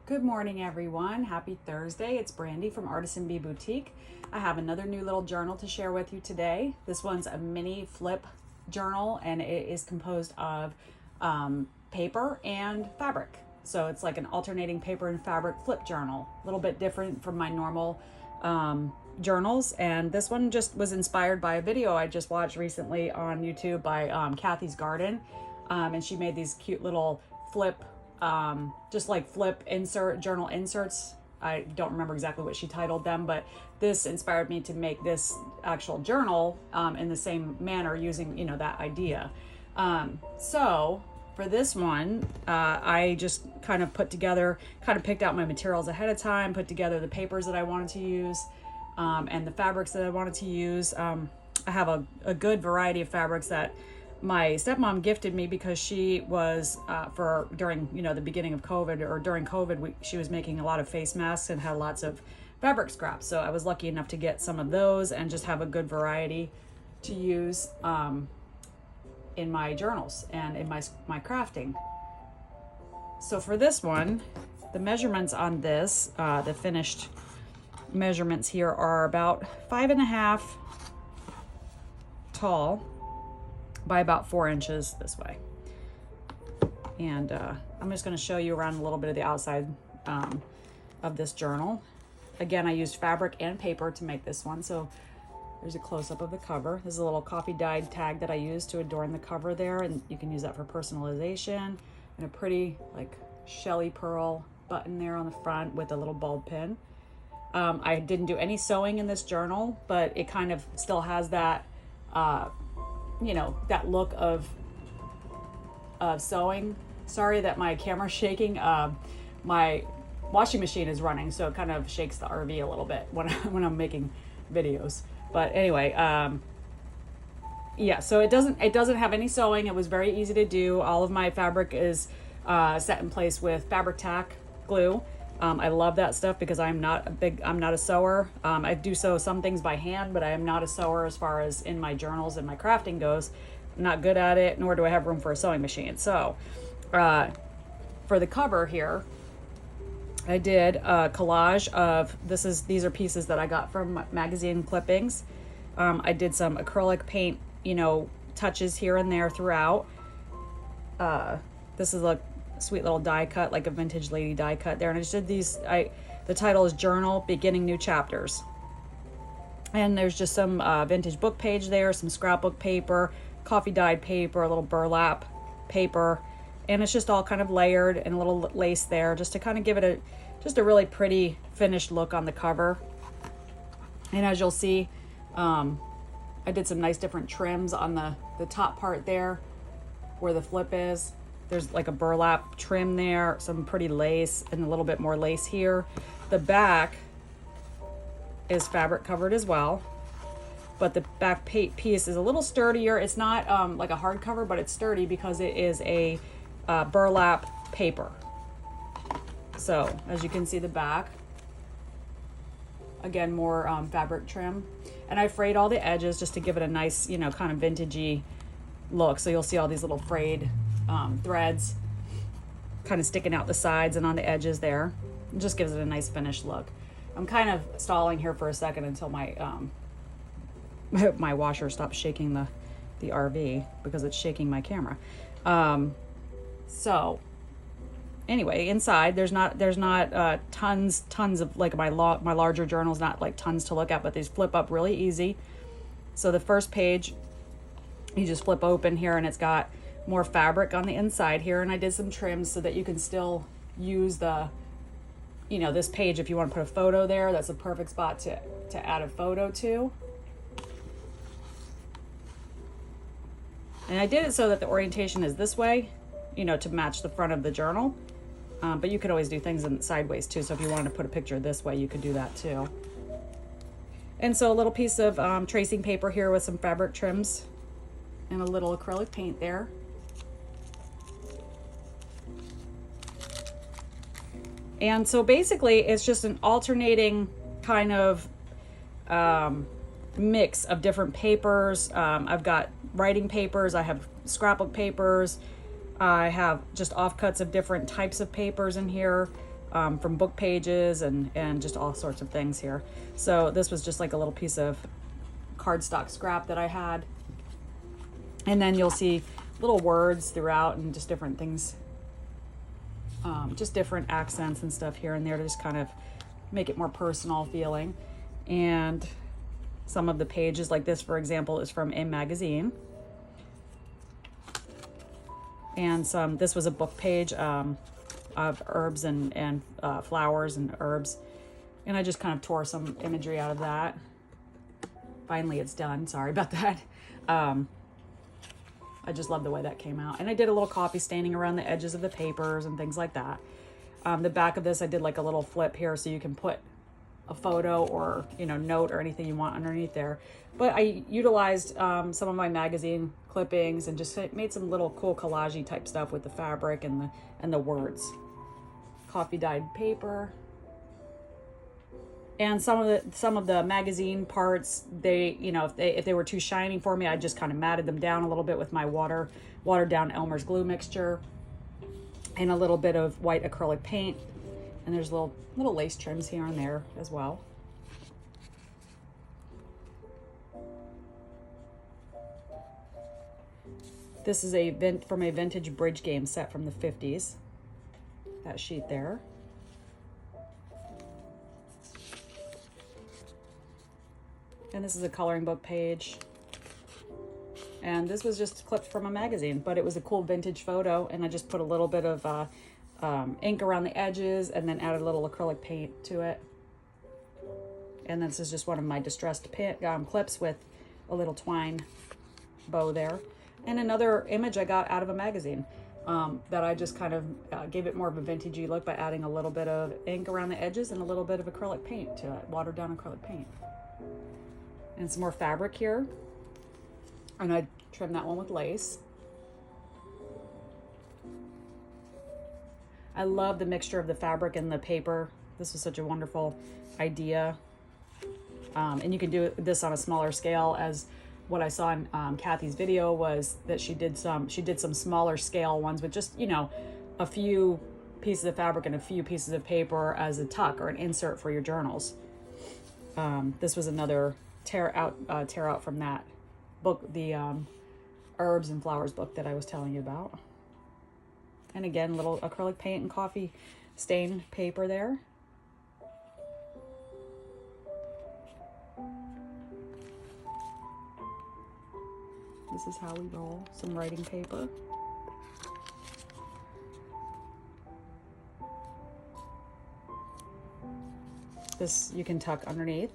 Good morning, everyone. Happy Thursday. It's Brandi from Artisan Bee Boutique. I have another new little journal to share with you today. This one's a mini flip journal, and it is composed of paper and fabric. So it's like an alternating paper and fabric flip journal, a little bit different from my normal journals. And this one just was inspired by a video I just watched recently on YouTube by Kathy's Garden. And she made these cute little flip just like flip journal inserts. I don't remember exactly what she titled them, but this inspired me to make this actual journal in the same manner using, that idea. So for this one, I just kind of picked out my materials ahead of time, put together the papers that I wanted to use, and the fabrics that I wanted to use. I have a good variety of fabrics that my stepmom gifted me because she was during the beginning of COVID, or during COVID, she was making a lot of face masks and had lots of fabric scraps. So I was lucky enough to get some of those and just have a good variety to use in my journals and in my crafting. So for this one, the measurements on this, the finished measurements here are about 5.5 tall by about 4 inches this way. And I'm just going to show you around a little bit of the outside of this journal. Again, I used fabric and paper to make this one. So there's a close-up of the cover. This is a little coffee dyed tag that I used to adorn the cover there, and you can use that for personalization. And a pretty like Shelly pearl button there on the front with a little bulb pin. I didn't do any sewing in this journal, but it kind of still has that that look of sewing. Sorry that my camera's shaking. My washing machine is running, so it kind of shakes the RV a little bit when I'm making videos. But anyway, so it doesn't have any sewing. It was very easy to do. All of my fabric is set in place with fabric tack glue. I love that stuff because I'm not a sewer. I do sew some things by hand, but I am not a sewer as far as in my journals and my crafting goes. I'm not good at it, nor do I have room for a sewing machine. So for the cover here, I did a collage of, these are pieces that I got from magazine clippings. I did some acrylic paint, touches here and there throughout. This is a sweet little die cut, like a vintage lady die cut there, and I just did these. The title is Journal Beginning New Chapters, and there's just some vintage book page there, some scrapbook paper, coffee dyed paper, a little burlap paper, and it's just all kind of layered and a little lace there just to kind of give it a really pretty finished look on the cover. And as you'll see, I did some nice different trims on the top part there where the flip is. There's like a burlap trim there, some pretty lace, and a little bit more lace here. The back is fabric covered as well, but the back piece is a little sturdier. It's not like a hardcover, but it's sturdy because it is a burlap paper. So as you can see, the back, again, more fabric trim. And I frayed all the edges just to give it a nice, kind of vintagey look. So you'll see all these little frayed threads kind of sticking out the sides and on the edges there. It just gives it a nice finished look. I'm kind of stalling here for a second until my my washer stops shaking the RV because it's shaking my camera. So anyway, inside there's not tons of, like my larger journals, not like tons to look at, but these flip up really easy. So the first page, you just flip open here, and it's got more fabric on the inside here, and I did some trims so that you can still use this page if you want to put a photo there. That's a perfect spot to add a photo to. And I did it so that the orientation is this way, to match the front of the journal. But you could always do things in sideways too. So if you wanted to put a picture this way, you could do that too. And so a little piece of tracing paper here with some fabric trims and a little acrylic paint there. And so basically it's just an alternating kind of mix of different papers. I've got writing papers, I have scrapbook papers, I have just offcuts of different types of papers in here. from book pages and just all sorts of things here. So this was just like a little piece of cardstock scrap that I had. And then you'll see little words throughout and just different things, just different accents and stuff here and there to just kind of make it more personal feeling. And some of the pages, like this, for example, is from a magazine. And this was a book page of herbs and flowers and herbs. And I just kind of tore some imagery out of that. Finally, it's done. Sorry about that. I just love the way that came out. And I did a little coffee staining around the edges of the papers and things like that. The back of this, I did like a little flip here so you can put a photo or, note or anything you want underneath there. But I utilized some of my magazine clippings and just made some little cool collage-y type stuff with the fabric and the words. Coffee dyed paper. And some of the magazine parts, if they were too shiny for me, I just kind of matted them down a little bit with my watered down Elmer's glue mixture and a little bit of white acrylic paint. And there's little lace trims here and there as well. This is from a vintage bridge game set from the 50s. That sheet there. And this is a coloring book page. And this was just clipped from a magazine, but it was a cool vintage photo. And I just put a little bit of ink around the edges and then added a little acrylic paint to it. And this is just one of my distressed clips with a little twine bow there. And another image I got out of a magazine that I just kind of gave it more of a vintagey look by adding a little bit of ink around the edges and a little bit of acrylic paint to it, watered down acrylic paint. And some more fabric here. And I trimmed that one with lace. I love the mixture of the fabric and the paper. This was such a wonderful idea. And you can do this on a smaller scale, as what I saw in Kathy's video was that she did some smaller scale ones with just, a few pieces of fabric and a few pieces of paper as a tuck or an insert for your journals. This was another tear out from that book, the herbs and flowers book that I was telling you about. And again, little acrylic paint and coffee stain paper there. This is how we roll. Some writing paper. This you can tuck underneath.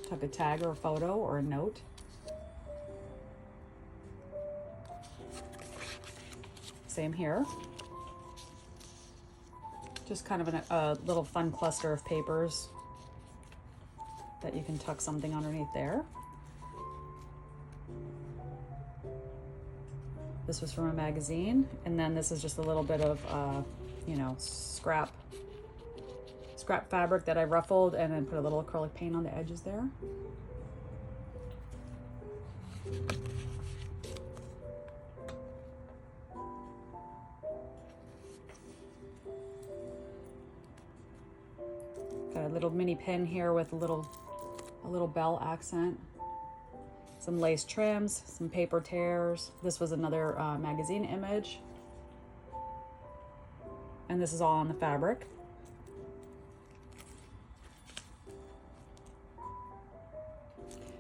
Tuck a tag or a photo or a note. Same here. Just kind of a little fun cluster of papers that you can tuck something underneath there. This was from a magazine, and then this is just a little bit of, scrap fabric that I ruffled and then put a little acrylic paint on the edges there. Got a little mini pin here with a little bell accent. Some lace trims, some paper tears. This was another magazine image. And this is all on the fabric.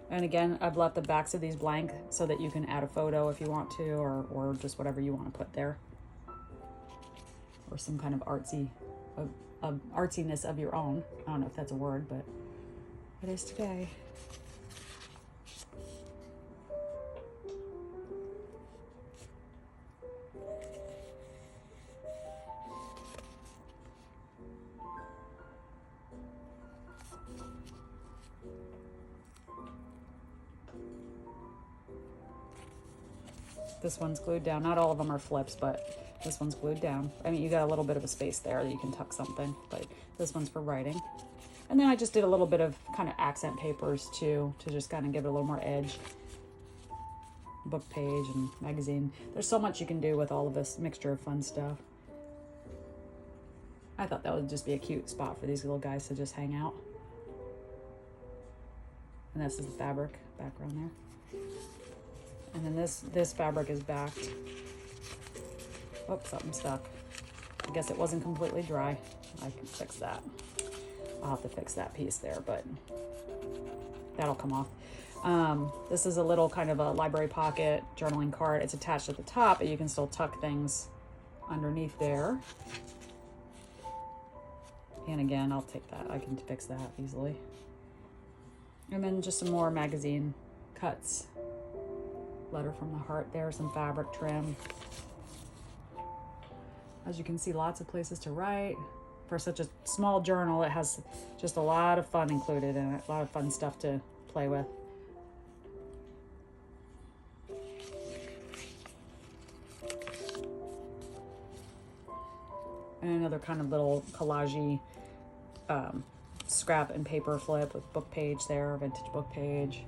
And again, I've left the backs of these blank so that you can add a photo if you want to, or just whatever you want to put there. Or some kind of artsiness of your own. I don't know if that's a word, but it is today. This one's glued down. Not all of them are flips, but this one's glued down. I mean, you got a little bit of a space there that you can tuck something, but this one's for writing. And then I just did a little bit of kind of accent papers too, to just kind of give it a little more edge. Book page and magazine. There's so much you can do with all of this mixture of fun stuff. I thought that would just be a cute spot for these little guys to just hang out. And this is the fabric background there. And then this fabric is backed. Oops, something stuck. I guess it wasn't completely dry. I can fix that. I'll have to fix that piece there, but that'll come off. This is a little kind of a library pocket journaling card. It's attached at the top, but you can still tuck things underneath there. And again, I'll take that. I can fix that easily. And then just some more magazine cuts. Letter from the heart there, some fabric trim. As you can see, lots of places to write. For such a small journal, it has just a lot of fun included in it. A lot of fun stuff to play with. And another kind of little collage-y scrap and paper flip with book page there, vintage book page.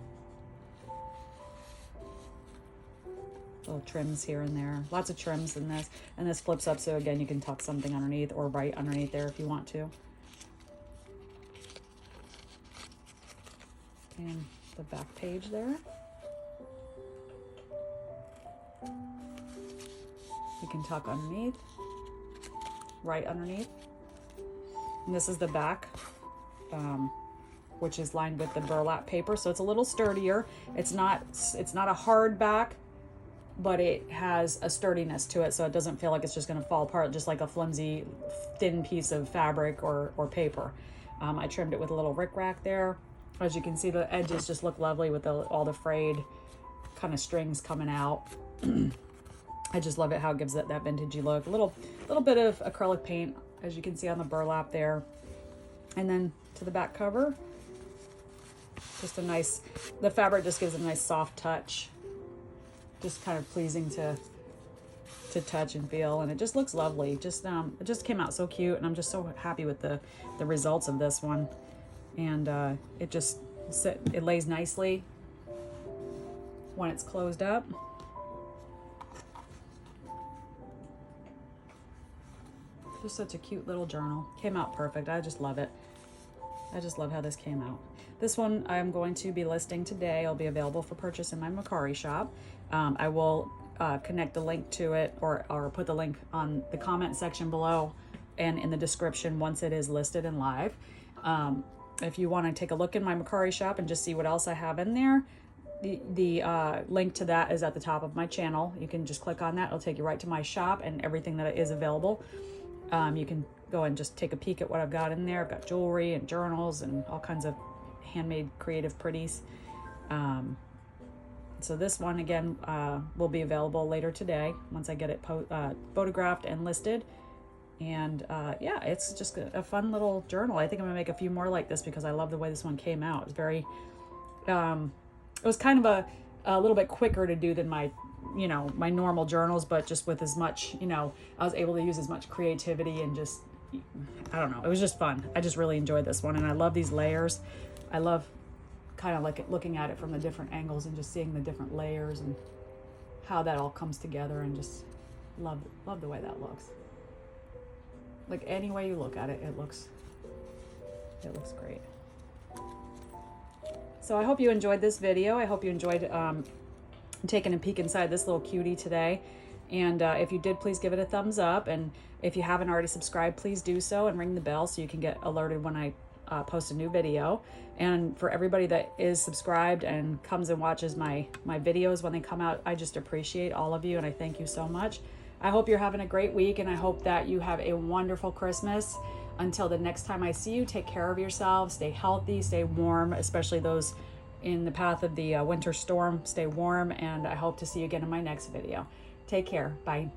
Little trims here and there. Lots of trims in this. And this flips up, so again, you can tuck something underneath or write underneath there if you want to. And the back page there. You can tuck underneath, right underneath. And this is the back, which is lined with the burlap paper, so it's a little sturdier. It's not a hard back, but it has a sturdiness to it, so it doesn't feel like it's just going to fall apart just like a flimsy, thin piece of fabric or paper. I trimmed it with a little rickrack there. As you can see, the edges just look lovely with all the frayed kind of strings coming out. I just love it how it gives that vintagey look. A little bit of acrylic paint, as you can see on the burlap there. And then to the back cover, just a nice, the fabric just gives it a nice soft touch. Just kind of pleasing to touch and feel, and it just looks lovely. It just came out so cute, and I'm just so happy with the results of this one. And it lays nicely when it's closed up. Just such a cute little journal. Came out perfect. I just love it. I just love how this came out. This one I'm going to be listing today. It'll be available for purchase in my Mercari shop. I will connect the link to it or put the link on the comment section below and in the description once it is listed and live. If you want to take a look in my Mercari shop and just see what else I have in there, the link to that is at the top of my channel. You can just click on that. It'll take you right to my shop and everything that is available. You can go and just take a peek at what I've got in there. I've got jewelry and journals and all kinds of handmade creative pretties. So this one again will be available later today once I get it photographed and listed. And yeah, it's just a fun little journal. I think I'm gonna make a few more like this because I love the way this one came out. It's very it was kind of a little bit quicker to do than my normal journals, but just with as much, I was able to use as much creativity and just, I don't know, it was just fun. I just really enjoyed this one, and I love these layers. I love kind of like looking at it from the different angles and just seeing the different layers and how that all comes together, and just love the way that looks. Like any way you look at it, it looks great. So I hope you enjoyed this video. I hope you enjoyed taking a peek inside this little cutie today. And if you did, please give it a thumbs up. And if you haven't already subscribed, please do so and ring the bell so you can get alerted when I post a new video. And for everybody that is subscribed and comes and watches my videos when they come out, I just appreciate all of you and I thank you so much. I hope you're having a great week, and I hope that you have a wonderful Christmas. Until the next time I see you, take care of yourselves, stay healthy, stay warm, especially those in the path of the winter storm. Stay warm, and I hope to see you again in my next video. Take care. Bye.